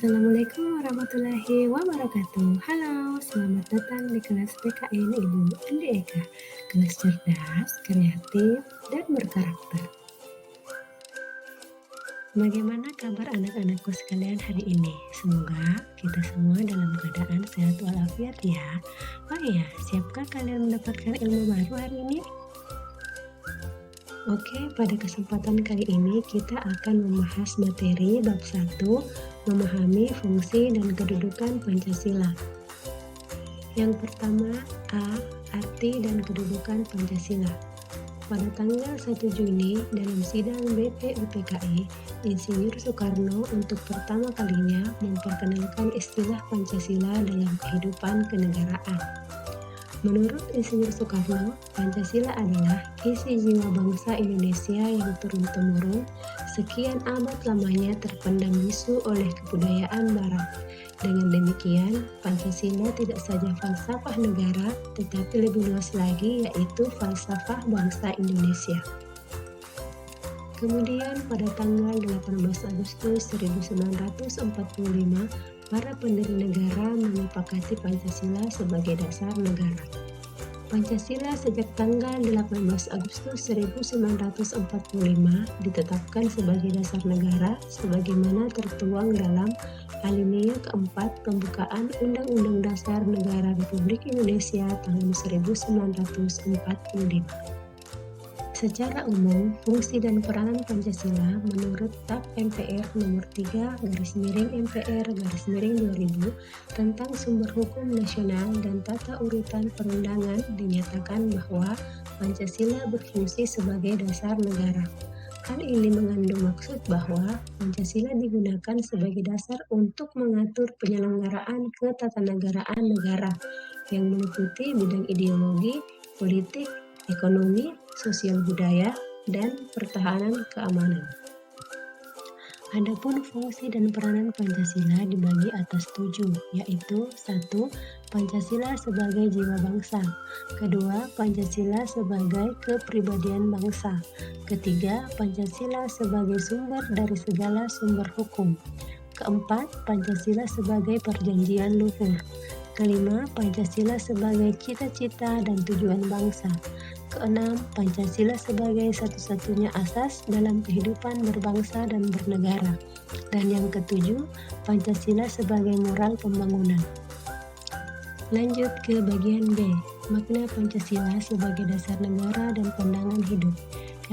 Assalamualaikum warahmatullahi wabarakatuh. Halo, selamat datang di kelas PKN Ibu Andi Eka. Kelas cerdas, kreatif, dan berkarakter. Bagaimana kabar anak-anakku sekalian hari ini? Semoga kita semua dalam keadaan sehat walafiat ya. Oh iya, siapkah kalian mendapatkan ilmu baru hari ini? Oke, pada kesempatan kali ini kita akan membahas materi bab 1, memahami fungsi dan kedudukan Pancasila. Yang pertama, A. Arti dan kedudukan Pancasila. Pada tanggal 1 Juni dalam sidang BPUPKI, Insinyur Soekarno untuk pertama kalinya memperkenalkan istilah Pancasila dalam kehidupan kenegaraan. Menurut Insinyur Soekarno, Pancasila adalah isi jiwa bangsa Indonesia yang turun-temurun sekian abad lamanya terpendam bisu oleh kebudayaan Barat. Dengan demikian, Pancasila tidak saja falsafah negara, tetapi lebih luas lagi yaitu falsafah bangsa Indonesia. Kemudian pada tanggal 18 Agustus 1945, para pendiri negara menyepakati Pancasila sebagai dasar negara. Pancasila sejak tanggal 18 Agustus 1945 ditetapkan sebagai dasar negara sebagaimana tertuang dalam alinea keempat pembukaan Undang-Undang Dasar Negara Republik Indonesia tahun 1945. Secara umum, fungsi dan peranan Pancasila menurut TAP MPR nomor 3/MPR/2000 tentang sumber hukum nasional dan tata urutan perundangan dinyatakan bahwa Pancasila berfungsi sebagai dasar negara. Hal ini mengandung maksud bahwa Pancasila digunakan sebagai dasar untuk mengatur penyelenggaraan ketatanegaraan negara yang meliputi bidang ideologi, politik, ekonomi, sosial budaya, dan pertahanan keamanan. Adapun fungsi dan peranan Pancasila dibagi atas 7, yaitu 1. Pancasila sebagai jiwa bangsa. Kedua, Pancasila sebagai kepribadian bangsa. Ketiga, Pancasila sebagai sumber dari segala sumber hukum. Keempat, Pancasila sebagai perjanjian luhur. Kelima, Pancasila sebagai cita-cita dan tujuan bangsa. Keenam, Pancasila sebagai satu-satunya asas dalam kehidupan berbangsa dan bernegara. Dan yang ketujuh, Pancasila sebagai moral pembangunan. Lanjut ke bagian B, makna Pancasila sebagai dasar negara dan pandangan hidup.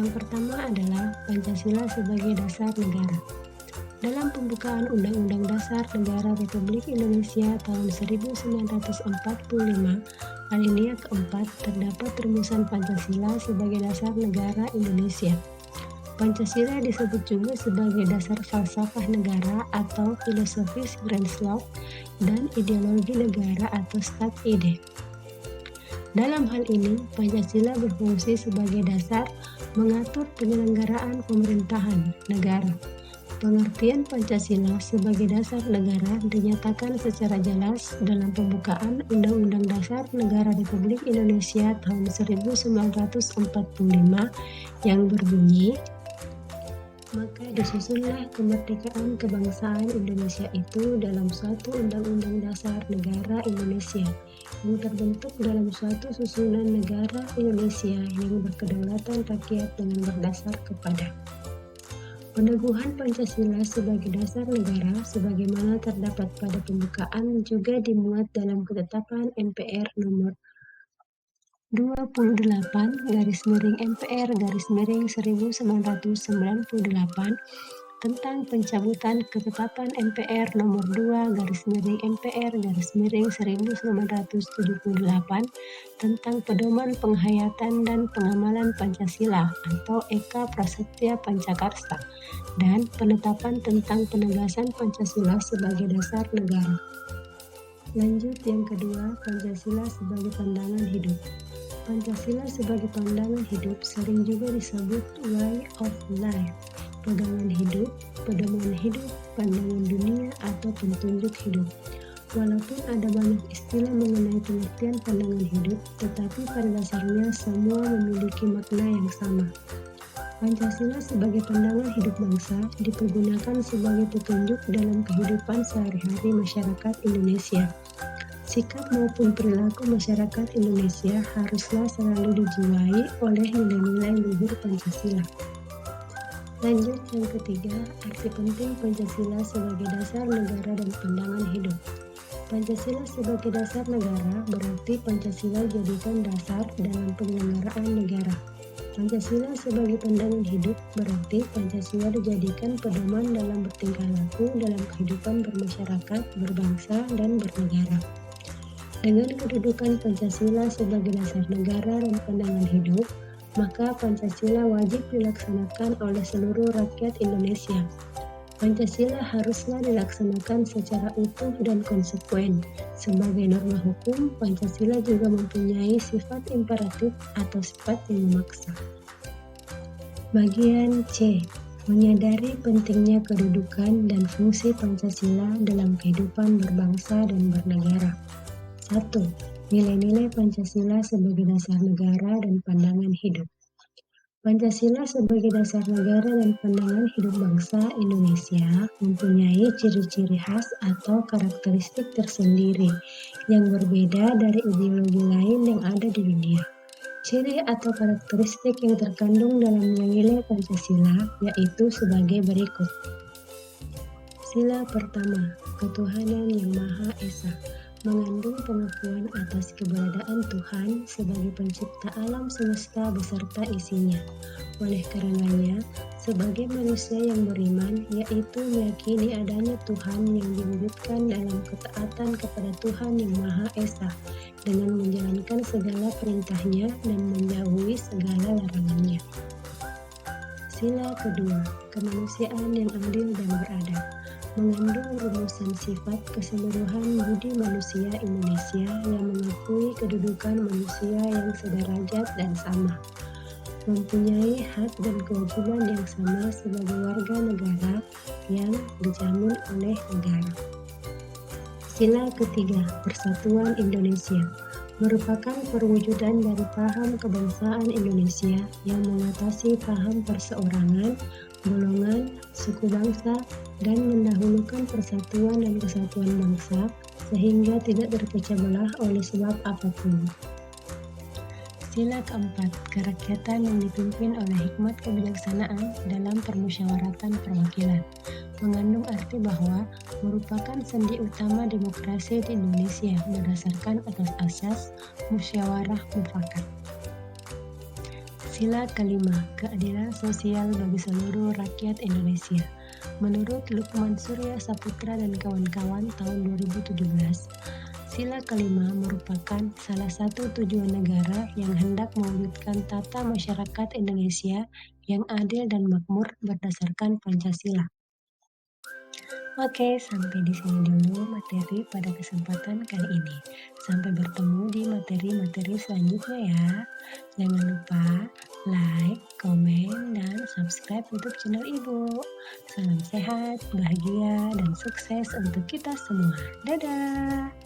Yang pertama adalah Pancasila sebagai dasar negara. Dalam pembukaan Undang-Undang Dasar Negara Republik Indonesia tahun 1945, alinea keempat terdapat rumusan Pancasila sebagai dasar negara Indonesia. Pancasila disebut juga sebagai dasar falsafah negara atau filosofis Grandslav dan ideologi negara atau Stad-Ide. Dalam hal ini, Pancasila berfungsi sebagai dasar mengatur penyelenggaraan pemerintahan negara. Pengertian Pancasila sebagai dasar negara dinyatakan secara jelas dalam pembukaan Undang-Undang Dasar Negara Republik Indonesia tahun 1945 yang berbunyi, maka disusunlah kemerdekaan kebangsaan Indonesia itu dalam suatu Undang-Undang Dasar Negara Indonesia yang terbentuk dalam suatu susunan negara Indonesia yang berkedaulatan rakyat dengan berdasar kepada peneguhan Pancasila sebagai dasar negara sebagaimana terdapat pada pembukaan juga dimuat dalam ketetapan MPR nomor 28/MPR/1998 tentang pencabutan ketetapan MPR nomor 2/MPR/1978 tentang pedoman penghayatan dan pengamalan Pancasila atau Eka Prasetya Pancakarsa dan penetapan tentang penegasan Pancasila sebagai dasar negara. Lanjut yang kedua, Pancasila sebagai pandangan hidup. Pancasila sebagai pandangan hidup sering juga disebut way of life, pegangan hidup, pedoman hidup, pandangan dunia, atau petunjuk hidup. Walaupun ada banyak istilah mengenai pengertian pandangan hidup, tetapi pada dasarnya semua memiliki makna yang sama. Pancasila sebagai pandangan hidup bangsa dipergunakan sebagai petunjuk dalam kehidupan sehari-hari masyarakat Indonesia. Sikap maupun perilaku masyarakat Indonesia haruslah selalu dijiwai oleh nilai-nilai luhur Pancasila. Lanjut yang ketiga, arti penting Pancasila sebagai dasar negara dan pandangan hidup. Pancasila sebagai dasar negara berarti Pancasila jadikan dasar dalam penyelenggaraan negara. Pancasila sebagai pandangan hidup berarti Pancasila dijadikan pedoman dalam bertingkah laku dalam kehidupan bermasyarakat, berbangsa, dan bernegara. Dengan kedudukan Pancasila sebagai dasar negara dan pandangan hidup, maka Pancasila wajib dilaksanakan oleh seluruh rakyat Indonesia. Pancasila haruslah dilaksanakan secara utuh dan konsekuen. Sebagai norma hukum, Pancasila juga mempunyai sifat imperatif atau sifat yang memaksa. Bagian C. Menyadari pentingnya kedudukan dan fungsi Pancasila dalam kehidupan berbangsa dan bernegara. 1. Nilai-nilai Pancasila sebagai dasar negara dan pandangan hidup. Pancasila sebagai dasar negara dan pandangan hidup bangsa Indonesia mempunyai ciri-ciri khas atau karakteristik tersendiri yang berbeda dari ideologi lain yang ada di dunia. Ciri atau karakteristik yang terkandung dalam nilai-nilai Pancasila yaitu sebagai berikut. Sila pertama, ketuhanan yang Maha Esa, mengandung pengakuan atas keberadaan Tuhan sebagai pencipta alam semesta beserta isinya. Oleh karenanya, sebagai manusia yang beriman, yaitu meyakini adanya Tuhan yang diwujudkan dalam ketaatan kepada Tuhan yang Maha Esa, dengan menjalankan segala perintahnya dan menjauhi segala larangannya. Sila kedua, kemanusiaan yang adil dan beradab, mengandung rumusan sifat keseluruhan budi manusia Indonesia yang mengakui kedudukan manusia yang sederajat dan sama, mempunyai hak dan kewajiban yang sama sebagai warga negara yang dijamin oleh negara. Sila ketiga, persatuan Indonesia, merupakan perwujudan dari paham kebangsaan Indonesia yang mengatasi paham perseorangan, golongan, suku bangsa, dan mendahulukan persatuan dan kesatuan bangsa sehingga tidak terpecah belah oleh sebab apapun. Sila keempat, kerakyatan yang dipimpin oleh hikmat kebijaksanaan dalam permusyawaratan perwakilan, mengandung arti bahwa merupakan sendi utama demokrasi di Indonesia berdasarkan atas asas musyawarah mufakat. Sila kelima, keadilan sosial bagi seluruh rakyat Indonesia. Menurut Lukman Surya Saputra dan kawan-kawan tahun 2017, sila kelima merupakan salah satu tujuan negara yang hendak mewujudkan tata masyarakat Indonesia yang adil dan makmur berdasarkan Pancasila. Oke, sampai di sini dulu materi pada kesempatan kali ini. Sampai bertemu di materi-materi selanjutnya ya. Jangan lupa like, komen, dan subscribe YouTube channel Ibu. Salam sehat, bahagia, dan sukses untuk kita semua. Dadah!